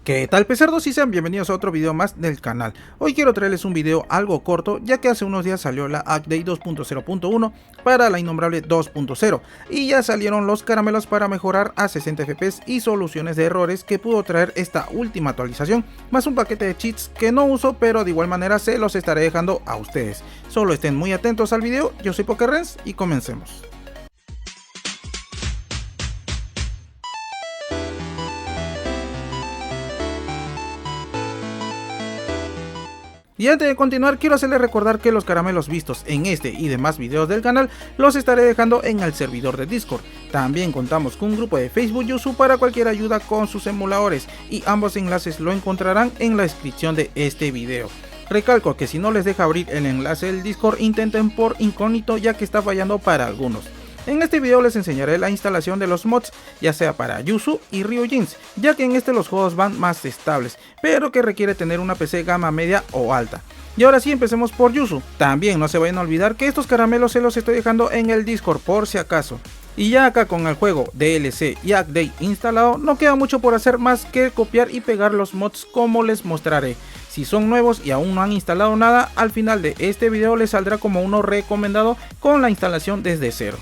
¿Qué tal, pecerdos? Y sean bienvenidos a otro video más del canal. Hoy quiero traerles un video algo corto, ya que hace unos días salió la update 2.0.1 para la innombrable 2.0 y ya salieron los caramelos para mejorar a 60 FPS y soluciones de errores que pudo traer esta última actualización, más un paquete de cheats que no uso, pero de igual manera se los estaré dejando a ustedes. Solo estén muy atentos al video. Yo soy PokerRens y comencemos. Y antes de continuar, quiero hacerles recordar que los caramelos vistos en este y demás videos del canal los estaré dejando en el servidor de Discord. También contamos con un grupo de Facebook Yuzu para cualquier ayuda con sus emuladores, y ambos enlaces lo encontrarán en la descripción de este video. Recalco que si no les deja abrir el enlace del Discord, intenten por incógnito, ya que está fallando para algunos. En este video les enseñaré la instalación de los mods, ya sea para Yuzu y Ryujinx, ya que en este los juegos van más estables, pero que requiere tener una PC gama media o alta. Y ahora sí, empecemos por Yuzu. También no se vayan a olvidar que estos caramelos se los estoy dejando en el Discord por si acaso. Y ya acá con el juego DLC y update instalado, no queda mucho por hacer más que copiar y pegar los mods como les mostraré. Si son nuevos y aún no han instalado nada, al final de este video les saldrá como uno recomendado con la instalación desde cero.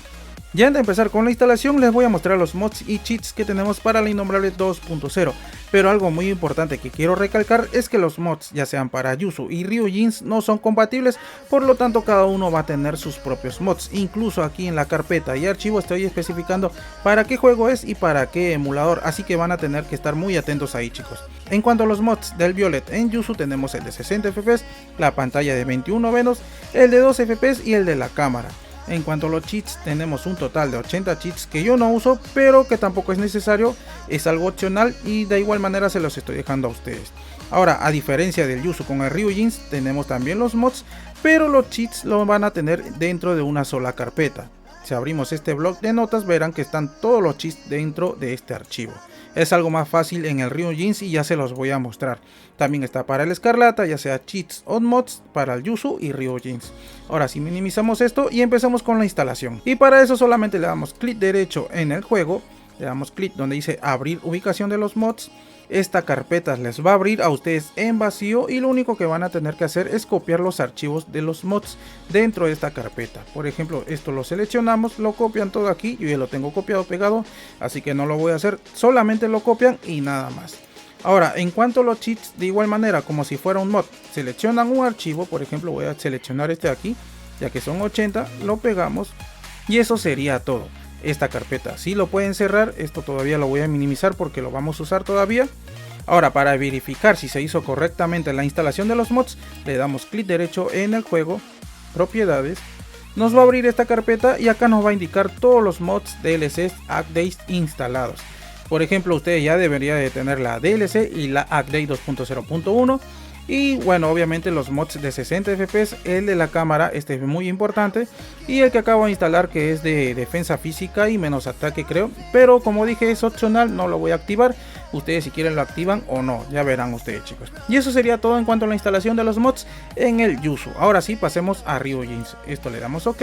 Ya antes de empezar con la instalación, les voy a mostrar los mods y cheats que tenemos para la innombrable 2.0, pero algo muy importante que quiero recalcar es que los mods, ya sean para Yuzu y Ryujinx, no son compatibles, por lo tanto cada uno va a tener sus propios mods. Incluso aquí en la carpeta y archivo estoy especificando para qué juego es y para qué emulador, así que van a tener que estar muy atentos ahí, chicos. En cuanto a los mods del Violet en Yuzu, tenemos el de 60 FPS, la pantalla de 21 menos, el de 2 FPS y el de la cámara. En cuanto a los cheats, tenemos un total de 80 cheats que yo no uso, pero que tampoco es necesario, es algo opcional y de igual manera se los estoy dejando a ustedes. Ahora, a diferencia del Yuzu con el Ryujinx, tenemos también los mods, pero los cheats los van a tener dentro de una sola carpeta. Si abrimos este bloc de notas, verán que están todos los cheats dentro de este archivo. Es algo más fácil en el Ryujinx y ya se los voy a mostrar. También está para el Escarlata, ya sea cheats o mods para el Yuzu y Ryujinx. Ahora sí, minimizamos esto y empezamos con la instalación. Y para eso solamente le damos clic derecho en el juego, le damos clic donde dice abrir ubicación de los mods. Esta carpeta les va a abrir a ustedes en vacío y lo único que van a tener que hacer es copiar los archivos de los mods dentro de esta carpeta. Por ejemplo, esto lo seleccionamos, lo copian todo aquí, yo ya lo tengo copiado pegado, así que no lo voy a hacer, solamente lo copian y nada más. Ahora, en cuanto a los cheats, de igual manera como si fuera un mod, seleccionan un archivo, por ejemplo voy a seleccionar este de aquí, ya que son 80, lo pegamos y eso sería todo. Esta carpeta sí lo pueden cerrar, esto todavía lo voy a minimizar porque lo vamos a usar todavía. Ahora, para verificar si se hizo correctamente la instalación de los mods, le damos clic derecho en el juego, propiedades, nos va a abrir esta carpeta y acá nos va a indicar todos los mods, DLCs, updates instalados. Por ejemplo, ustedes ya deberían de tener la DLC y la update 2.0.1. Y bueno, obviamente los mods de 60 FPS, el de la cámara, este es muy importante, y el que acabo de instalar, que es de defensa física y menos ataque, creo, pero como dije es opcional, no lo voy a activar. Ustedes si quieren lo activan o no, ya verán ustedes, chicos. Y eso sería todo en cuanto a la instalación de los mods en el Yuzu. Ahora sí, pasemos a Ryujinx. Esto le damos OK,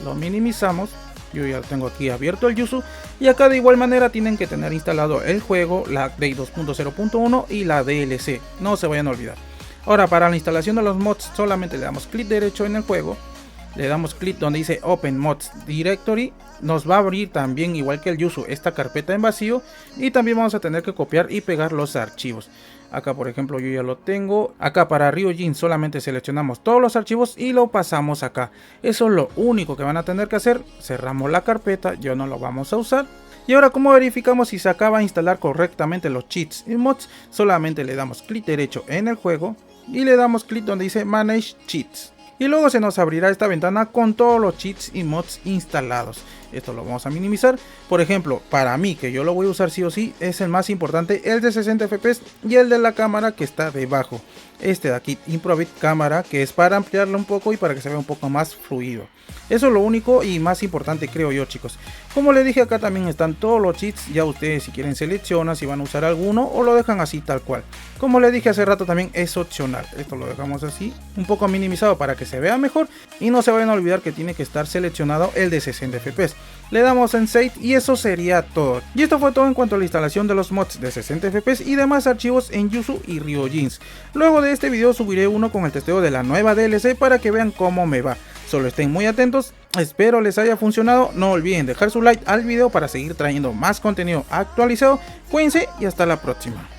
lo minimizamos. Yo ya tengo aquí abierto el Yuzu y acá de igual manera tienen que tener instalado el juego, la update 2.0.1 y la DLC, no se vayan a olvidar. Ahora, para la instalación de los mods solamente le damos clic derecho en el juego, le damos clic donde dice Open Mods Directory, nos va a abrir también igual que el Yuzu esta carpeta en vacío y también vamos a tener que copiar y pegar los archivos. Acá por ejemplo yo ya lo tengo, acá para Ryujinx solamente seleccionamos todos los archivos y lo pasamos acá. Eso es lo único que van a tener que hacer, cerramos la carpeta, yo no lo vamos a usar. Y ahora, ¿cómo verificamos si se acaba de instalar correctamente los cheats y mods? Solamente le damos clic derecho en el juego y le damos clic donde dice Manage Cheats. Y luego se nos abrirá esta ventana con todos los cheats y mods instalados. Esto lo vamos a minimizar. Por ejemplo, para mí, que yo lo voy a usar sí o sí, es el más importante, el de 60 FPS y el de la cámara que está debajo. Este de aquí, Improved Cámara, que es para ampliarlo un poco y para que se vea un poco más fluido. Eso es lo único y más importante, creo yo, chicos. Como les dije, acá también están todos los cheats. Ya ustedes si quieren seleccionan si van a usar alguno o lo dejan así tal cual. Como le dije hace rato, también es opcional. Esto lo dejamos así, un poco minimizado para que se vea mejor, y no se vayan a olvidar que tiene que estar seleccionado el de 60 fps. Le damos en Save y eso sería todo. Y esto fue todo en cuanto a la instalación de los mods de 60 fps y demás archivos en Yuzu y Ryojinx. Luego de este video subiré uno con el testeo de la nueva DLC para que vean cómo me va. Solo estén muy atentos, espero les haya funcionado. No olviden dejar su like al video para seguir trayendo más contenido actualizado. Cuídense y hasta la próxima.